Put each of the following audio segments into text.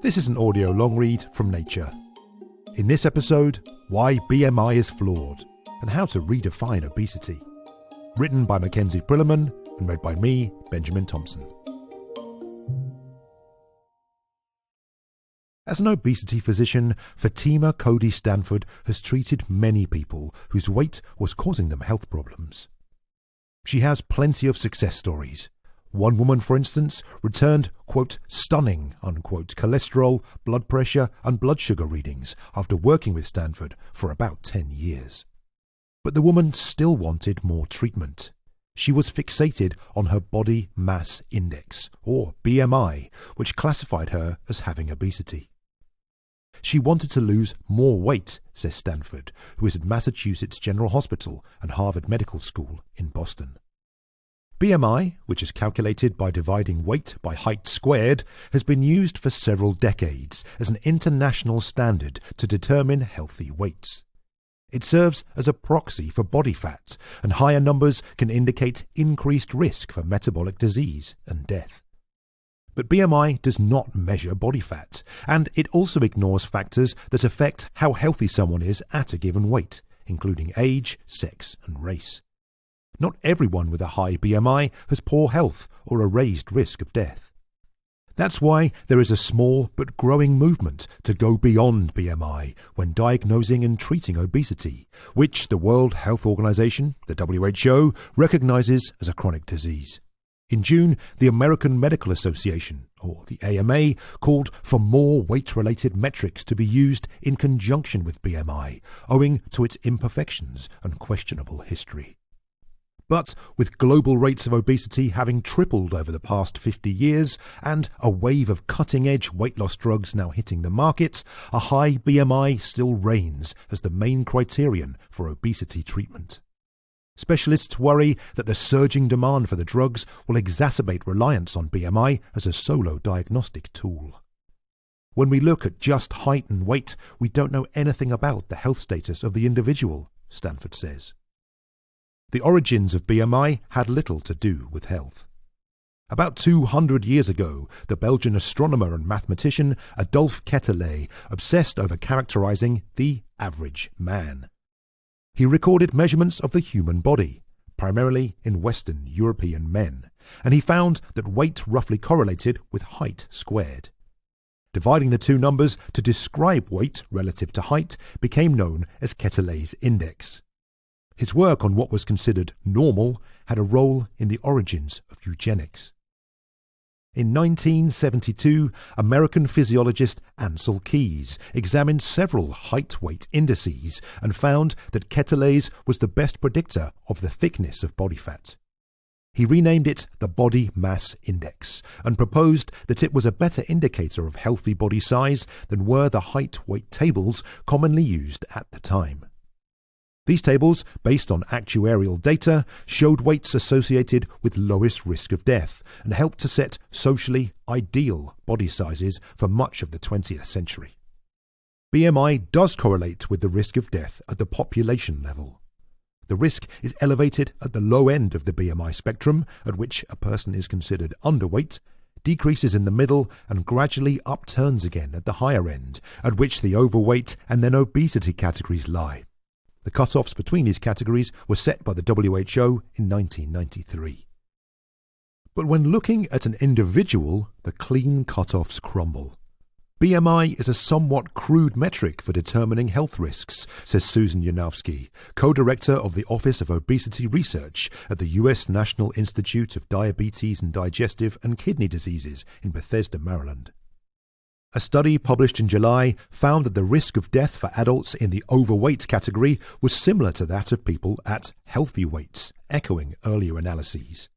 This is an audio long read from Nature. In this episode, why BMI is flawed and how to redefine obesity. Written by Mackenzie Brillerman and read by me, Benjamin Thompson. As an obesity physician, Fatima Cody Stanford has treated many people whose weight was causing them health problems. She has plenty of success stories. One woman, for instance, returned, quote, stunning, unquote, cholesterol, blood pressure and blood sugar readings after working with Stanford for about 10 years. But the woman still wanted more treatment. She was fixated on her body mass index, or BMI, which classified her as having obesity. She wanted to lose more weight, says Stanford, who is at Massachusetts General Hospital and Harvard Medical School in Boston. BMI, which is calculated by dividing weight by height squared, has been used for several decades as an international standard to determine healthy weights. It serves as a proxy for body fat, and higher numbers can indicate increased risk for metabolic disease and death. But BMI does not measure body fat, and it also ignores factors that affect how healthy someone is at a given weight, including age, sex, and race. Not everyone with a high BMI has poor health or a raised risk of death. That's why there is a small but growing movement to go beyond BMI when diagnosing and treating obesity, which the World Health Organization, the WHO, recognizes as a chronic disease. In June, the American Medical Association, or the AMA, called for more weight-related metrics to be used in conjunction with BMI, owing to its imperfections and questionable history. But with global rates of obesity having tripled over the past 50 years and a wave of cutting-edge weight loss drugs now hitting the market, a high BMI still reigns as the main criterion for obesity treatment. Specialists worry that the surging demand for the drugs will exacerbate reliance on BMI as a solo diagnostic tool. When we look at just height and weight, we don't know anything about the health status of the individual, Stanford says. The origins of BMI had little to do with health. About 200 years ago, the Belgian astronomer and mathematician Adolphe Quetelet obsessed over characterizing the average man. He recorded measurements of the human body, primarily in Western European men, and he found that weight roughly correlated with height squared. Dividing the two numbers to describe weight relative to height became known as Quetelet's index. His work on what was considered normal had a role in the origins of eugenics. In 1972, American physiologist Ansel Keys examined several height-weight indices and found that Quetelet's was the best predictor of the thickness of body fat. He renamed it the Body Mass Index and proposed that it was a better indicator of healthy body size than were the height-weight tables commonly used at the time. These tables, based on actuarial data, showed weights associated with lowest risk of death and helped to set socially ideal body sizes for much of the 20th century. BMI does correlate with the risk of death at the population level. The risk is elevated at the low end of the BMI spectrum, at which a person is considered underweight, decreases in the middle, and gradually upturns again at the higher end, at which the overweight and then obesity categories lie. The cut-offs between these categories were set by the WHO in 1993. But when looking at an individual, the clean cut-offs crumble. BMI is a somewhat crude metric for determining health risks, says Susan Yanowski, co-director of the Office of Obesity Research at the U.S. National Institute of Diabetes and Digestive and Kidney Diseases in Bethesda, Maryland. A study published in July found that the risk of death for adults in the overweight category was similar to that of people at healthy weights, echoing earlier analyses.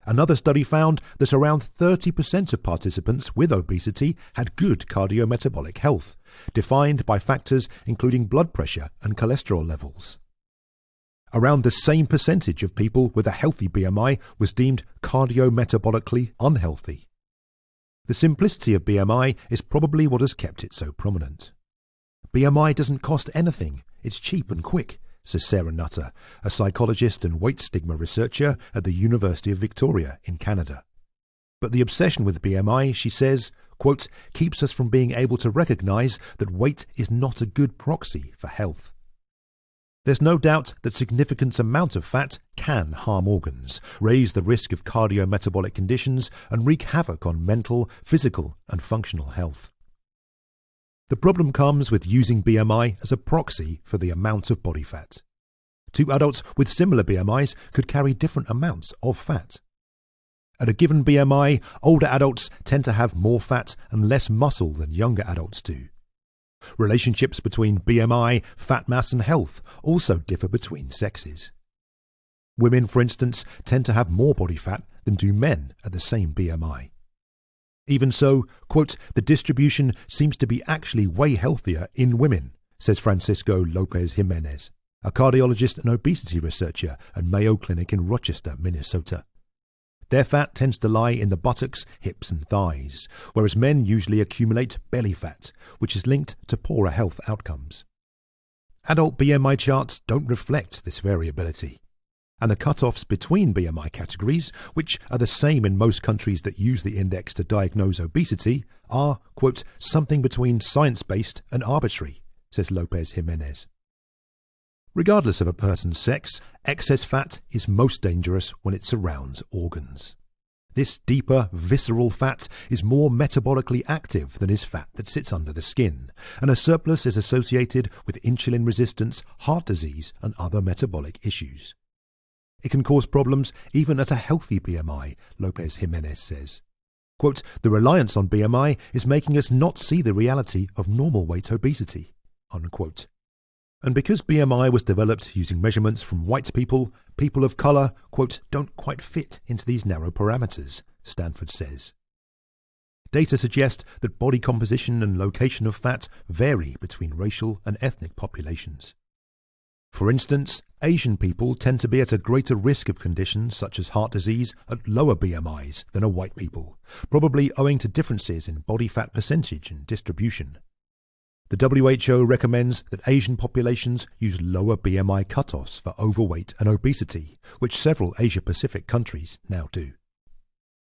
Another study found that around 30% of participants with obesity had good cardiometabolic health, defined by factors including blood pressure and cholesterol levels. Around the same percentage of people with a healthy BMI was deemed cardiometabolically unhealthy. The simplicity of BMI is probably what has kept it so prominent. BMI doesn't cost anything, it's cheap and quick, says Sarah Nutter, a psychologist and weight stigma researcher at the University of Victoria in Canada. But the obsession with BMI, she says, quote, keeps us from being able to recognize that weight is not a good proxy for health. There's no doubt that significant amount of fat can harm organs, raise the risk of cardiometabolic conditions, and wreak havoc on mental, physical, and functional health. The problem comes with using BMI as a proxy for the amount of body fat. Two adults with similar BMIs could carry different amounts of fat. At a given BMI, older adults tend to have more fat and less muscle than younger adults do. Relationships between BMI, fat mass and health also differ between sexes. Women, for instance, tend to have more body fat than do men at the same BMI. Even so, quote, the distribution seems to be actually way healthier in women, says Francisco Lopez Jimenez, a cardiologist and obesity researcher at Mayo Clinic in Rochester, Minnesota. Their fat tends to lie in the buttocks, hips and thighs, whereas men usually accumulate belly fat, which is linked to poorer health outcomes. Adult BMI charts don't reflect this variability, and the cut-offs between BMI categories, which are the same in most countries that use the index to diagnose obesity, are, quote, something between science-based and arbitrary, says Lopez Jimenez. Regardless of a person's sex, excess fat is most dangerous when it surrounds organs. This deeper, visceral fat is more metabolically active than is fat that sits under the skin, and a surplus is associated with insulin resistance, heart disease, and other metabolic issues. It can cause problems even at a healthy BMI, Lopez Jimenez says. Quote, the reliance on BMI is making us not see the reality of normal weight obesity, unquote. And because BMI was developed using measurements from white people, people of colour, quote, don't quite fit into these narrow parameters, Stanford says. Data suggest that body composition and location of fat vary between racial and ethnic populations. For instance, Asian people tend to be at a greater risk of conditions such as heart disease at lower BMIs than are white people, probably owing to differences in body fat percentage and distribution. The WHO recommends that Asian populations use lower BMI cutoffs for overweight and obesity, which several Asia-Pacific countries now do.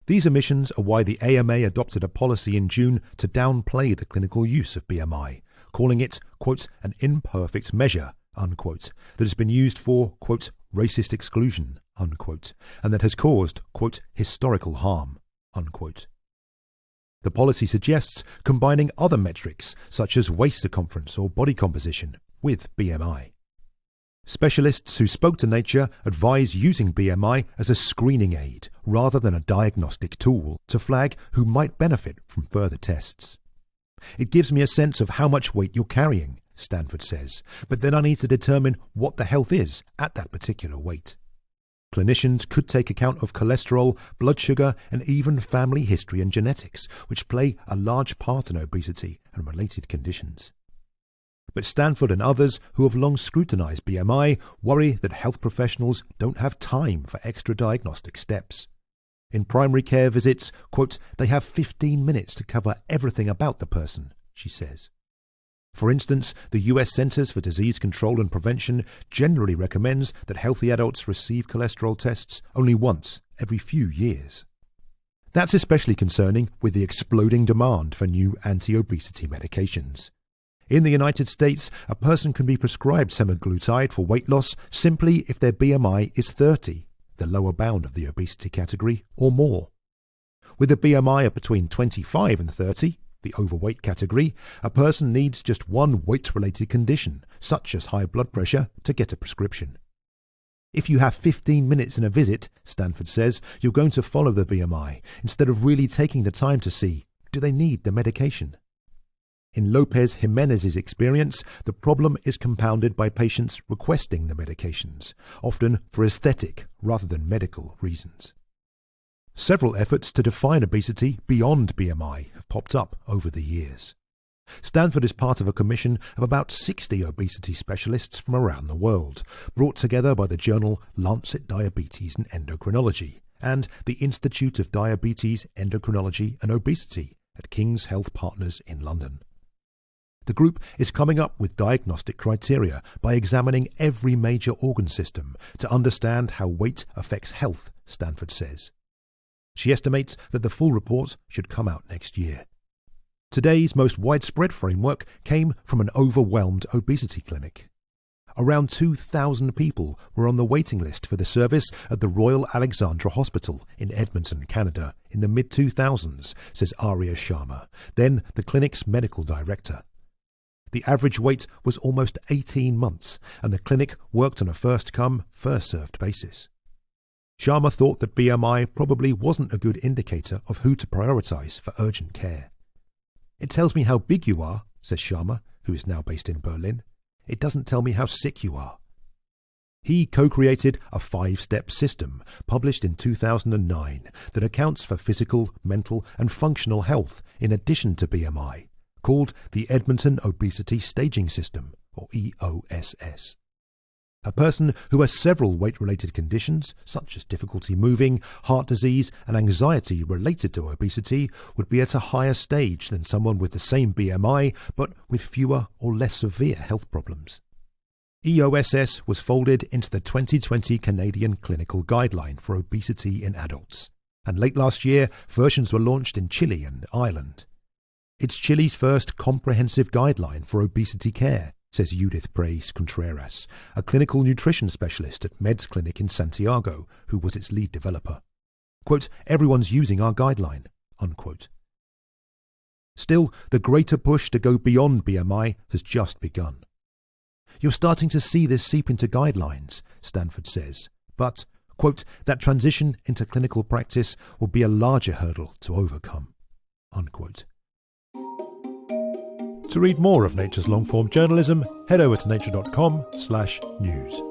These omissions are why the AMA adopted a policy in June to downplay the clinical use of BMI, calling it, quote, an imperfect measure, unquote, that has been used for, quote, racist exclusion, unquote, and that has caused, quote, historical harm, unquote. The policy suggests combining other metrics, such as waist circumference or body composition, with BMI. Specialists who spoke to Nature advise using BMI as a screening aid rather than a diagnostic tool to flag who might benefit from further tests. It gives me a sense of how much weight you're carrying, Stanford says, but then I need to determine what the health is at that particular weight. Clinicians could take account of cholesterol, blood sugar, and even family history and genetics, which play a large part in obesity and related conditions. But Stanford and others who have long scrutinized BMI worry that health professionals don't have time for extra diagnostic steps. In primary care visits, quote, they have 15 minutes to cover everything about the person, she says. For instance, the US Centers for Disease Control and Prevention generally recommends that healthy adults receive cholesterol tests only once every few years. That's especially concerning with the exploding demand for new anti-obesity medications. In the United States, a person can be prescribed semaglutide for weight loss simply if their BMI is 30, the lower bound of the obesity category, or more. With a BMI of between 25 and 30, the overweight category, a person needs just one weight-related condition, such as high blood pressure, to get a prescription. If you have 15 minutes in a visit, Stanford says, you're going to follow the BMI, instead of really taking the time to see, do they need the medication? In Lopez Jimenez's experience, the problem is compounded by patients requesting the medications, often for aesthetic rather than medical reasons. Several efforts to define obesity beyond BMI have popped up over the years. Stanford is part of a commission of about 60 obesity specialists from around the world, brought together by the journal Lancet Diabetes and Endocrinology and the Institute of Diabetes, Endocrinology and Obesity at King's Health Partners in London. The group is coming up with diagnostic criteria by examining every major organ system to understand how weight affects health, Stanford says. She estimates that the full report should come out next year. Today's most widespread framework came from an overwhelmed obesity clinic. Around 2,000 people were on the waiting list for the service at the Royal Alexandra Hospital in Edmonton, Canada, in the mid-2000s, says Arya Sharma, then the clinic's medical director. The average wait was almost 18 months, and the clinic worked on a first-come, first-served basis. Sharma thought that BMI probably wasn't a good indicator of who to prioritise for urgent care. "It tells me how big you are," says Sharma, who is now based in Berlin. "It doesn't tell me how sick you are." He co-created a 5-step system published in 2009 that accounts for physical, mental and functional health in addition to BMI, called the Edmonton Obesity Staging System, or EOSS. A person who has several weight-related conditions, such as difficulty moving, heart disease and anxiety related to obesity, would be at a higher stage than someone with the same BMI but with fewer or less severe health problems. EOSS was folded into the 2020 Canadian Clinical Guideline for Obesity in Adults, and late last year versions were launched in Chile and Ireland. It's Chile's first comprehensive guideline for obesity care, says Judith Preis Contreras, a clinical nutrition specialist at Meds Clinic in Santiago, who was its lead developer. Quote, "Everyone's using our guideline," unquote. Still, the greater push to go beyond BMI has just begun. "You're starting to see this seep into guidelines," Stanford says, but, quote, "that transition into clinical practice will be a larger hurdle to overcome," unquote. To read more of Nature's long-form journalism, head over to nature.com/news.